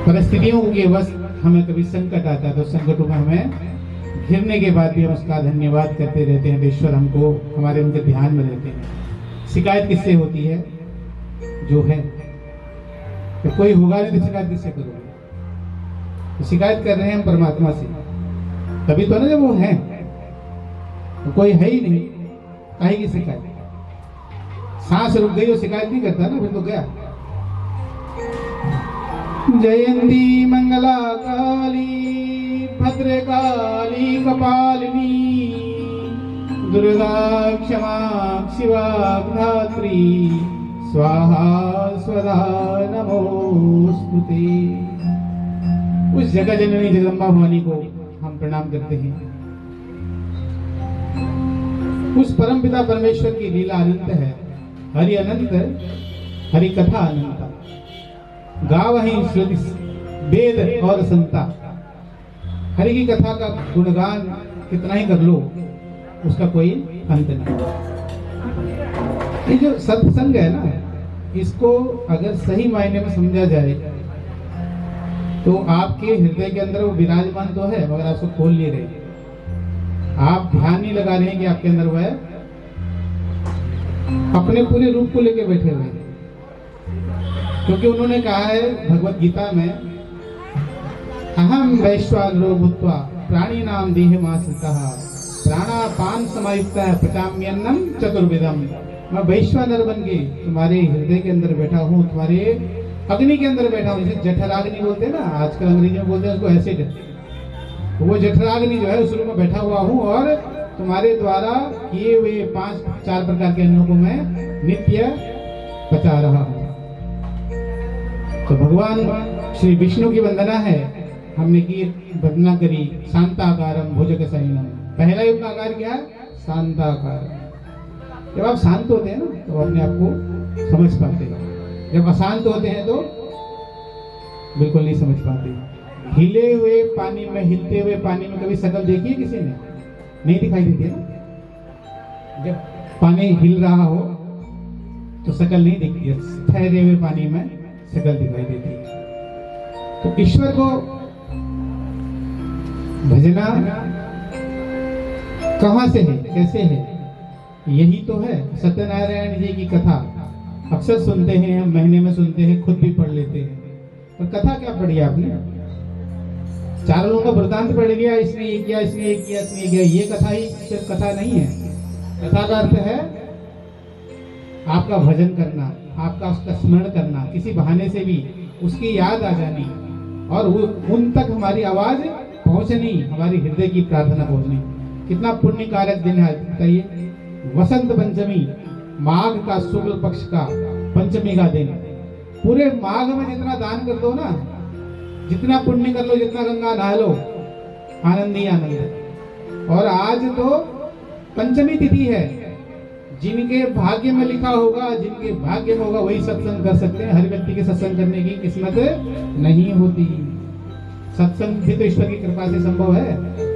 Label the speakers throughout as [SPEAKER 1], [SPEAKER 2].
[SPEAKER 1] परिस्थितियों के बस हमें कभी संकट आता है तो संकटों में हमें घिरने के बाद भी हम उसका धन्यवाद करते रहते हैं। ईश्वर हमको हमारे उनके ध्यान में रहते हैं। शिकायत किससे होती है? जो है, तो कोई होगा नहीं तो शिकायत किससे करोगे? तो शिकायत कर रहे हैं हम परमात्मा से, तभी तो ना जब वो है, तो कोई है ही नहीं, काहे की शिकायत? सांस रुक गई और शिकायत नहीं करता ना, फिर तो गया। जयंती मंगला काली भद्रकाली कपालिनी दुर्गा क्षमा शिवा धात्री स्वाहा स्वधा नमोस्तुते। उस जगह जननी जगदम्बा भवानी को हम प्रणाम करते हैं। उस परम पिता परमेश्वर की लीला अनंत है। हरि अनंत, हरि कथा अनंता, गावहि श्रुति वेद और संता। हरि की कथा का गुणगान कितना ही कर लो, उसका कोई अंत नहीं। ये जो सत्संग है ना, इसको अगर सही मायने में समझा जाए तो आपके हृदय के अंदर वो विराजमान तो है, मगर आप उसको खोल नहीं रहे। आप ध्यान नहीं लगा रहे हैं कि आपके अंदर वह अपने पूरे रूप को लेकर बैठे हुए हैं। क्योंकि उन्होंने कहा है भगवत गीता में, अहम वैश्वानरो भूत्वा प्राणी नाम देहमाश्रितः प्राणापान समायुक्तः पचाम्यन्नम चतुर्विधम। मैं वैश्वानर बन के तुम्हारे हृदय के अंदर बैठा हूँ, तुम्हारे अग्नि के अंदर बैठा हूँ। जैसे जठराग्नि बोलते हैं ना, आजकल अंग्रेजी में बोलते हैं उसको एसिड, वो जठराग्नि जो है उस रूप में बैठा हुआ हूँ और तुम्हारे द्वारा किए हुए 4 प्रकार के अन्नों को मैं नित्य पचा रहा हूँ। तो भगवान श्री विष्णु की वंदना है, हमने की वंदना करी शांताकारम भुजग शयनम। पहला युग का आकार क्या है? शांताकार। जब आप शांत होते हैं ना तो अपने आप को समझ पाते हैं, जब अशांत होते हैं तो बिल्कुल नहीं समझ पाते। हिले हुए पानी में, हिलते हुए पानी में कभी शकल देखी है किसी ने? नहीं दिखाई देती है ना। जब पानी हिल रहा हो तो शकल नहीं दिखती है, ठहरे हुए पानी में शकल दिखाई देती है। तो ईश्वर को भजना कहां से है, कैसे है? यही तो है सत्यनारायण जी की कथा। अक्सर सुनते हैं हम, महीने में सुनते हैं, खुद भी पढ़ लेते हैं। और कथा क्या पढ़ी आपने? 4 लोगों का वृत्तांत पढ़ लिया, इसने ये किया, इसने ये किया, इसने ये किया। ये कथा ही सिर्फ कथा नहीं है। कथा का अर्थ है आपका भजन करना, आपका उसका स्मरण करना, किसी बहाने से भी उसकी याद आ जानी और उन तक हमारी आवाज पहुंचनी, हमारी हृदय की प्रार्थना पहुंचनी। कितना पुण्य कारक दिन है बताइए। वसंत पंचमी, माघ का शुक्ल पक्ष का पंचमी का दिन। पूरे माघ में जितना दान कर दो ना, जितना पुण्य कर लो, जितना गंगा नहा लो, आनंद ही आनंद है। और आज तो पंचमी तिथि है। जिनके भाग्य में लिखा होगा, जिनके भाग्य में होगा वही सत्संग कर सकते हैं। हर व्यक्ति के सत्संग करने की किस्मत नहीं होती। सत्संग भी तो ईश्वर की कृपा से संभव है।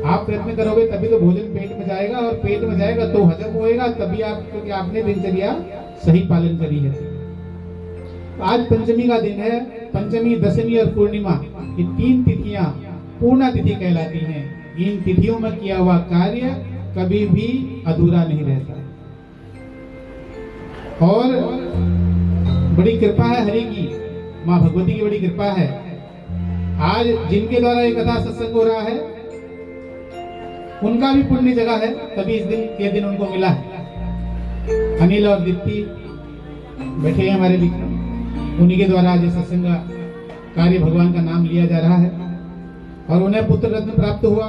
[SPEAKER 1] आप प्रयत्न करोगे तभी तो भोजन पेट में जाएगा, और पेट में जाएगा तो हजम होएगा तभी आप, क्योंकि आपने दिनचर्या सही पालन करी है। आज पंचमी का दिन है। पंचमी, दशमी और पूर्णिमा, ये 3 तिथियां पूर्णा तिथि कहलाती हैं। इन तिथियों में किया हुआ कार्य कभी भी अधूरा नहीं रहता। और बड़ी कृपा है हरि की, माँ भगवती की बड़ी कृपा है। आज जिनके द्वारा ये कथा सत्संग हो रहा है उनका भी पुण्य जगह है, तभी इस दिन के दिन उनको मिला है। अनिल और दीप्ति बैठे हैं हमारे बीच में, उन्हीं के द्वारा आज सत्संग कार्य भगवान का नाम लिया जा रहा है और उन्हें पुत्र रत्न प्राप्त हुआ।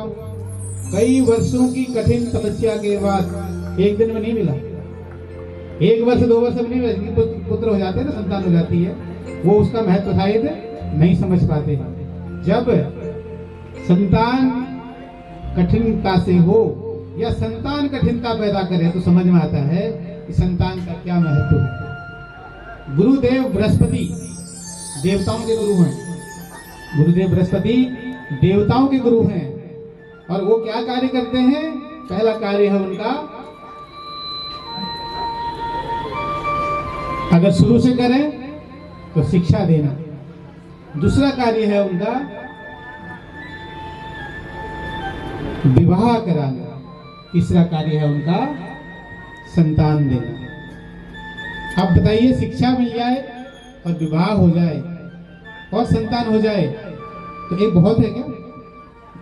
[SPEAKER 1] कई वर्षों की कठिन तपस्या के बाद एक दिन में नहीं मिला, 1 वर्ष 2 वर्ष में नहीं मिला। पुत्र हो जाते हैं ना, संतान हो जाती है, वो उसका महत्व शायद नहीं समझ पाते। जब संतान कठिनता से हो या संतान कठिनता पैदा करे तो समझ में आता है कि संतान का क्या महत्व है। गुरुदेव बृहस्पति देवताओं के गुरु हैं। गुरुदेव बृहस्पति देवताओं के गुरु हैं और वो क्या कार्य करते हैं? पहला कार्य है उनका, अगर शुरू से करें तो शिक्षा देना। दूसरा कार्य है उनका विवाह कराना, तीसरा कार्य है उनका संतान देना। अब बताइए, शिक्षा मिल जाए और विवाह हो जाए और संतान हो जाए तो एक बहुत है क्या?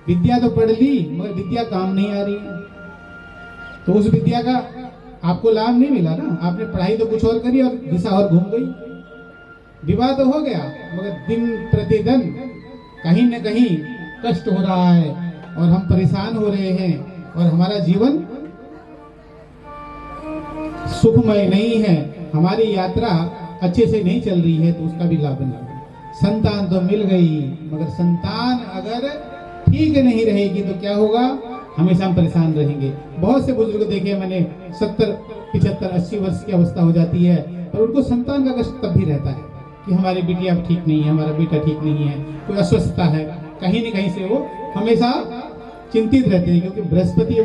[SPEAKER 1] विद्या तो पढ़ ली मगर विद्या काम नहीं आ रही है, तो उस विद्या का आपको लाभ नहीं मिला ना। आपने पढ़ाई तो कुछ और करी और दिशा और घूम गई। विवाह तो हो गया मगर दिन प्रतिदिन कहीं न कहीं कष्ट हो रहा है और हम परेशान हो रहे हैं और हमारा जीवन सुखमय नहीं है, हमारी यात्रा अच्छे से नहीं चल रही है, तो उसका भी लाभ नहीं। संतान तो मिल गई मगर संतान अगर ठीक नहीं रहेगी तो क्या होगा? हमेशा हम परेशान रहेंगे। बहुत से बुजुर्ग देखे मैंने, 70, 75, 80 वर्ष की अवस्था हो जाती है और उनको संतान का कष्ट तब भी रहता है कि हमारी बिटिया अब ठीक नहीं है, हमारा बेटा ठीक नहीं है, कोई अस्वस्थता है, कहीं न कहीं से वो हमेशा चिंतित रहते हैं, क्योंकि बृहस्पति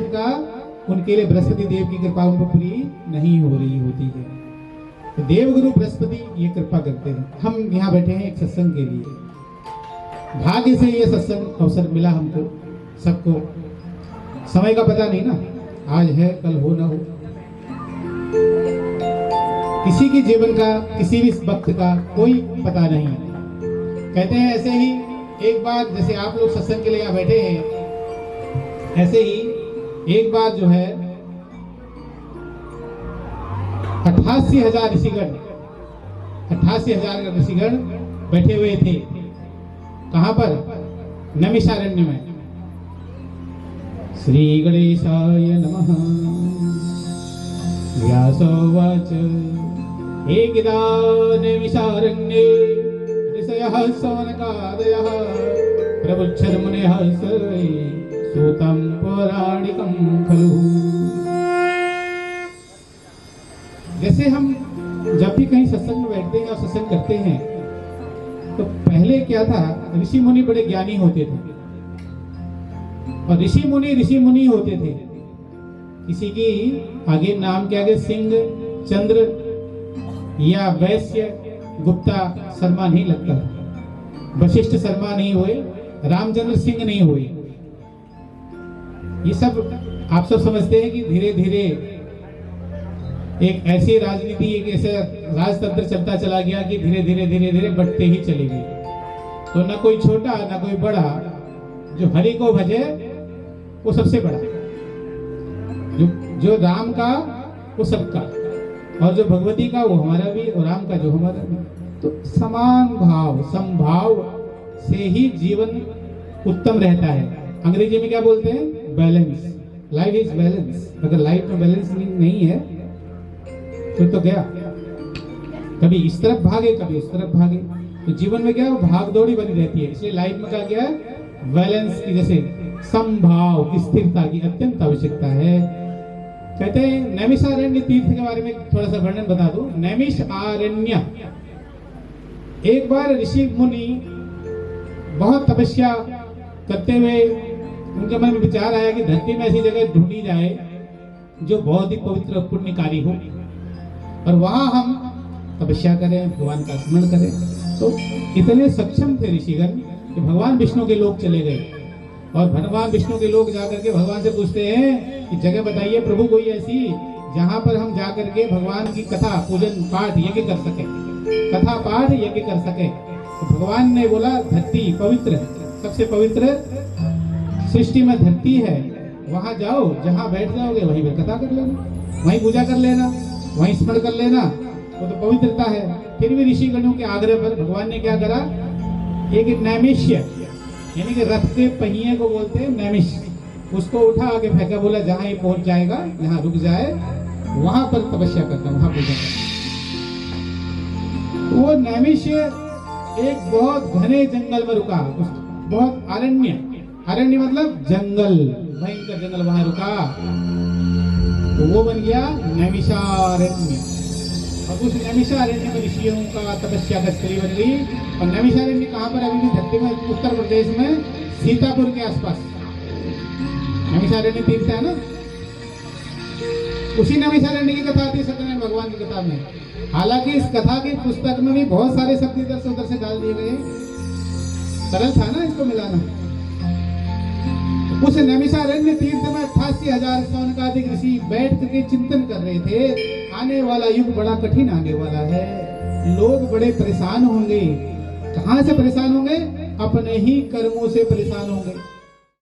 [SPEAKER 1] उनके लिए बृहस्पति देव की कृपा उनको पूरी नहीं हो रही होती है। तो देवगुरु बृहस्पति ये कृपा करते हैं। हम यहाँ बैठे हैं एक सत्संग के लिए, भाग्य से ये सत्संग अवसर मिला हमको सबको। समय का पता नहीं ना, आज है कल हो ना हो, किसी के जीवन का किसी भी वक्त का कोई पता नहीं। कहते हैं ऐसे ही एक बार, जैसे आप लोग सत्संग के लिए यहाँ बैठे हैं, ऐसे ही एक बार जो है 88,000 ऋषिगण, 88,000 ऋषिगण बैठे हुए थे। कहां पर? नैमिषारण्य में। श्री गणेशाय नमः। व्यासोवाच एकदा नैमिषारण्ये ऋषयः सवनकादयः प्रबुद्धमुनयः सर्वे सूतं पौराणिकं खलु। जैसे हम जब भी कहीं सत्संग में बैठते हैं और सत्संग करते हैं तो पहले क्या था, ऋषि मुनि बड़े ज्ञानी होते थे और ऋषि मुनि होते थे। किसी की आगे नाम के आगे सिंह, चंद्र या वैश्य, गुप्ता, शर्मा नहीं लगता था। वशिष्ठ शर्मा नहीं हुए, रामचंद्र सिंह नहीं हुए। ये सब आप सब समझते हैं कि धीरे धीरे एक ऐसी राजनीति, एक ऐसा राजतंत्र चलता चला गया कि धीरे धीरे बढ़ते ही चले गए। तो ना कोई छोटा ना कोई बड़ा, जो हरि को भजे वो सबसे बड़ा, जो राम का वो सबका, और जो भगवती का वो हमारा भी, और राम का जो हमारा भी। तो समान भाव, समभाव से ही जीवन उत्तम रहता है। अंग्रेजी में क्या बोलते हैं? बैलेंस। Life is balance. अगर लाइफ में बैलेंस नहीं है तो गया, कभी इस तरफ भागे कभी उस तरफ भागे, तो जीवन में क्या है, भाग दौड़ी बनी रहती है। इसलिए लाइफ में क्या है, बैलेंस की, जैसे समभाव की, स्थिरता की अत्यंत आवश्यकता है। कहते हैं नैमिषारण्य तीर्थ के बारे में थोड़ा सा वर्णन बता दूं। नैमिषारण्य, एक बार ऋषि मुनि बहुत तपस्या करते हुए उनके मन में विचार आया कि धरती में ऐसी जगह ढूंढी जाए जो बहुत ही पवित्र पुण्यकारी हो और वहां हम तपस्या करें, भगवान का स्मरण करें। तो इतने सक्षम थे ऋषिगण कि भगवान विष्णु के लोग चले गए और भगवान विष्णु के लोग जाकर के भगवान से पूछते हैं कि जगह बताइए प्रभु कोई ऐसी जहां पर हम जाकर के भगवान की कथा, पूजन, पाठ, यज्ञ कर सके, कथा पाठ यज्ञ कर सके। तो भगवान ने बोला धरती पवित्र, सबसे पवित्र सृष्टि में धरती है, वहां जाओ, जहां बैठ जाओगे वहीं पर कथा कर लेना, वहीं पूजा कर लेना, वहीं स्मरण कर लेना, वो तो पवित्रता है। फिर भी ऋषिगणों के आग्रह पर भगवान ने क्या करा, एक नैमिष्य यानी कि रथ के पहिए को बोलते हैं नैमिष, उसको उठा आगे फेंका, बोला जहां ये पहुंच जाएगा, जहां रुक जाए वहां पर तपस्या करना, वहां पूजा करना। वो नैमिष्य एक बहुत घने जंगल में रुका, बहुत अरण्य मतलब जंगल, भयंकर जंगल, वहां रुका, तो वो बन गया नैमिषारण्य। और उस नैमिषारण्य में ऋषियों का तपस्या का स्थली बन गई। और नैमिषारण्य कहाँ पर? अभी भी धरती में, उत्तर प्रदेश में सीतापुर के आसपास नैमिषारण्य तीर्थ है ना, उसी नैमिषारण्य की कथा आती है सत्यनारायण भगवान की कथा में। हालांकि इस कथा की पुस्तक में भी बहुत सारे शब्द इधर से उधर से डाल दिए गए, सरल था ना इसको मिलाना। उस नैमिषारण्य तीर्थ में 88,000 सौनकादिक ऋषि बैठ करके चिंतन कर रहे थे, आने वाला युग बड़ा कठिन आने वाला है, लोग बड़े परेशान होंगे। कहां से परेशान होंगे? अपने ही कर्मों से परेशान होंगे।